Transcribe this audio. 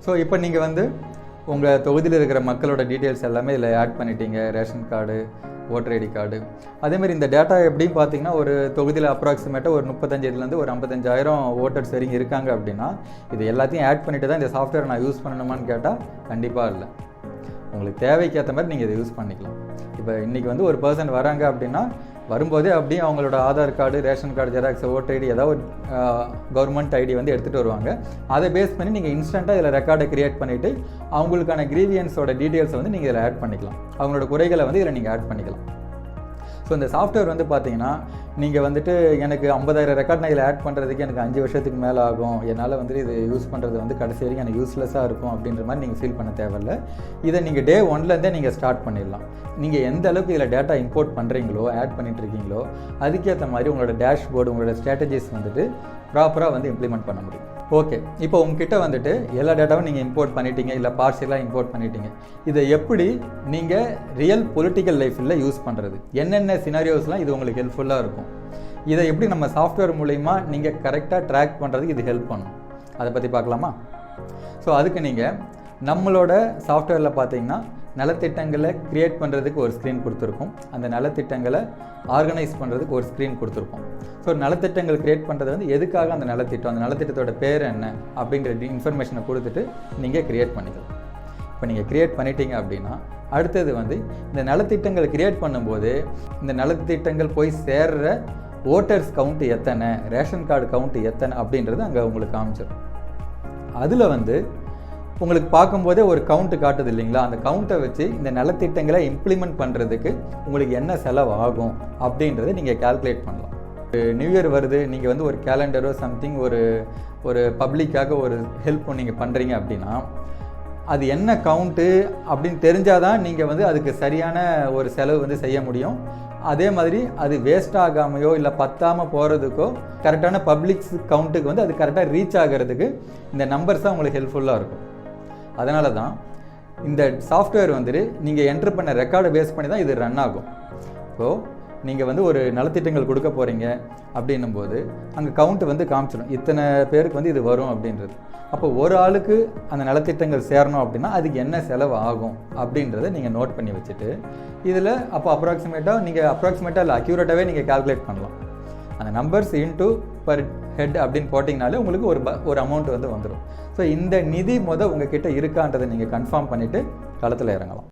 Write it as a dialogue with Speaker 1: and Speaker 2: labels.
Speaker 1: So இப்போ நீங்கள் வந்து உங்கள் தொகுதியில் இருக்கிற மக்களோட டீட்டெயில்ஸ் எல்லாமே இதில் ஆட் பண்ணிட்டீங்க. Ration card, voter ID card. அதேமாதிரி இந்த டேட்டா எப்படின்னு பார்த்தீங்கன்னா ஒரு தொகுதியில் அப்ராக்சிமேட்டாக ஒரு 35,000 ஒரு 55,000 ஓட்டர்ஸ் வரைக்கும் இருக்காங்க அப்படின்னா இது எல்லாத்தையும் ஆட் பண்ணிட்டு தான் இந்த சாஃப்ட்வேர் நான் யூஸ் பண்ணணுமான்னு கேட்டால் கண்டிப்பாக இல்லை. உங்களுக்கு தேவைக்கு ஏற்ற மாதிரி நீங்கள் இதை யூஸ் பண்ணிக்கலாம். இப்போ இன்றைக்கி வந்து ஒரு பர்சன் வராங்க அப்படின்னா வரும்போதே அப்படியே அவங்களோட Aadhaar card, ration card xerox, voter ID, ஏதாவது ஒரு கவர்மெண்ட் ஐடி வந்து எடுத்துகிட்டு வருவாங்க. அதை பேஸ் பண்ணி நீங்கள் இன்ஸ்டண்ட்டாக இதில் ரெக்கார்டை க்ரியேட் பண்ணிவிட்டு அவங்களுக்கான கிரீவியன்ஸோட டீட்டெயில்ஸை வந்து நீங்கள் இதில் ஆட் பண்ணிக்கலாம். அவங்களோட குறைகளை வந்து இதில் நீங்கள் ஆட் பண்ணிக்கலாம். ஸோ இந்த சாஃப்ட்வேர் வந்து பார்த்தீங்கன்னா நீங்கள் வந்துட்டு எனக்கு 50,000 ரெக்கார்ட் நான் இதில் ஆட் பண்ணுறதுக்கு எனக்கு 5 வருஷத்துக்கு மேலே ஆகும், என்னால் வந்துட்டு இது யூஸ் பண்ணுறது வந்து கடைசி வரைக்கும் எனக்கு யூஸ்லெஸ்ஸாக இருக்கும் அப்படின்ற மாதிரி நீங்கள் ஃபீல் பண்ண தேவையில்லை. இதை நீங்கள் டே 1லேருந்தே நீங்கள் ஸ்டார்ட் பண்ணிடலாம். நீங்கள் எந்த அளவுக்கு இதில் டேட்டா இம்போர்ட் பண்ணுறீங்களோ, ஆட் பண்ணிட்டு இருக்கீங்களோ அதுக்கேற்ற மாதிரி உங்களோட டேஷ்போர்டு, உங்களோட ஸ்ட்ராட்டஜிஸ் வந்துட்டு ப்ராப்பராக வந்து இம்ப்ளிமெண்ட் பண்ண முடியும். ஓகே, இப்போ உங்ககிட்ட வந்துட்டு எல்லா டேட்டாவும் நீங்கள் இம்போர்ட் பண்ணிட்டீங்க, இல்லை பார்ஷியலாக இம்போர்ட் பண்ணிட்டீங்க. இதை எப்படி நீங்கள் ரியல் பொலிட்டிக்கல் லைஃப்பில் யூஸ் பண்ணுறது, என்னென்ன சினாரியோஸ்லாம் இது உங்களுக்கு ஹெல்ப்ஃபுல்லாக இருக்கும், இதை எப்படி நம்ம சாஃப்ட்வேர் மூலிமா நீங்கள் கரெக்டாக ட்ராக் பண்ணுறதுக்கு இது ஹெல்ப் பண்ணும், அதை பற்றி பார்க்கலாமா? ஸோ அதுக்கு நீங்கள் நம்மளோட சாஃப்ட்வேரில் பார்த்தீங்கன்னா நலத்திட்டங்களை க்ரியேட் பண்ணுறதுக்கு ஒரு ஸ்க்ரீன் கொடுத்துருக்கோம். அந்த நலத்திட்டங்களை ஆர்கனைஸ் பண்ணுறதுக்கு ஒரு ஸ்க்ரீன் கொடுத்துருக்கோம். ஸோ நலத்திட்டங்கள் க்ரியேட் பண்ணுறது வந்து எதுக்காக அந்த நலத்திட்டம், அந்த நலத்திட்டத்தோட பேர் என்ன அப்படிங்கிற இன்ஃபர்மேஷனை கொடுத்துட்டு நீங்கள் க்ரியேட் பண்ணிக்கலாம். இப்போ நீங்கள் க்ரியேட் பண்ணிட்டீங்க அப்படின்னா அடுத்தது வந்து இந்த நலத்திட்டங்கள் க்ரியேட் பண்ணும்போது இந்த நலத்திட்டங்கள் போய் சேர்ற ஓட்டர்ஸ் கவுண்ட் எத்தனை, ரேஷன் கார்டு கவுண்ட் எத்தனை அப்படின்றது அங்கே உங்களுக்கு காமிச்சிடும். அதில் வந்து உங்களுக்கு பார்க்கும்போதே ஒரு கவுண்ட்டு காட்டுது இல்லைங்களா, அந்த கவுண்ட்டை வச்சு இந்த நலத்திட்டங்களை இம்ப்ளிமெண்ட் பண்ணுறதுக்கு உங்களுக்கு என்ன செலவு ஆகும் அப்படின்றத நீங்கள் கால்குலேட் பண்ணலாம். நியூ இயர் வருது, நீங்கள் வந்து ஒரு கேலண்டரோ சம்திங் ஒரு பப்ளிக்காக ஒரு ஹெல்ப் நீங்கள் பண்ணுறீங்க அப்படின்னா அது என்ன கவுண்ட்டு அப்படின்னு தெரிஞ்சால் தான் நீங்கள் வந்து அதுக்கு சரியான ஒரு செலவு வந்து செய்ய முடியும். அதே மாதிரி அது வேஸ்ட் ஆகாமையோ இல்லை பத்தாமல் போகிறதுக்கோ கரெக்டான பப்ளிக்ஸ் கவுண்ட்டுக்கு வந்து அது கரெக்டாக ரீச் ஆகிறதுக்கு இந்த நம்பர்ஸ் தான் உங்களுக்கு ஹெல்ப்ஃபுல்லாக இருக்கும். அதனால தான் இந்த சாஃப்ட்வேர் வந்துட்டு நீங்கள் என்ட்ரு பண்ண ரெக்கார்டை பேஸ் பண்ணி தான் இது ரன் ஆகும். ஸோ நீங்கள் வந்து ஒரு நலத்திட்டங்கள் கொடுக்க போகிறீங்க அப்படின்னும் போது அங்கே கவுண்ட் வந்து காமிச்சிடும், இத்தனை பேருக்கு வந்து இது வரும் அப்படின்றது. அப்போ ஒரு ஆளுக்கு அந்த நலத்திட்டங்கள் சேரணும் அப்படின்னா அதுக்கு என்ன செலவு ஆகும் அப்படின்றத நீங்கள் நோட் பண்ணி வச்சுட்டு இதில் அப்போ அப்ராக்சிமேட்டாக இல்லை அக்யூரேட்டாகவே நீங்கள் கால்குலேட் பண்ணலாம். அந்த நம்பர்ஸ் இன்டூ பர் ஹெட் அப்படின்னு போட்டிங்கனாலே உங்களுக்கு ஒரு அமௌண்ட் வந்து வந்துடும். ஸோ இந்த நிதி உங்கள் கிட்ட இருக்கான்றதை நீங்கள் கன்ஃபார்ம் பண்ணிவிட்டு களத்தில் இறங்கலாம்.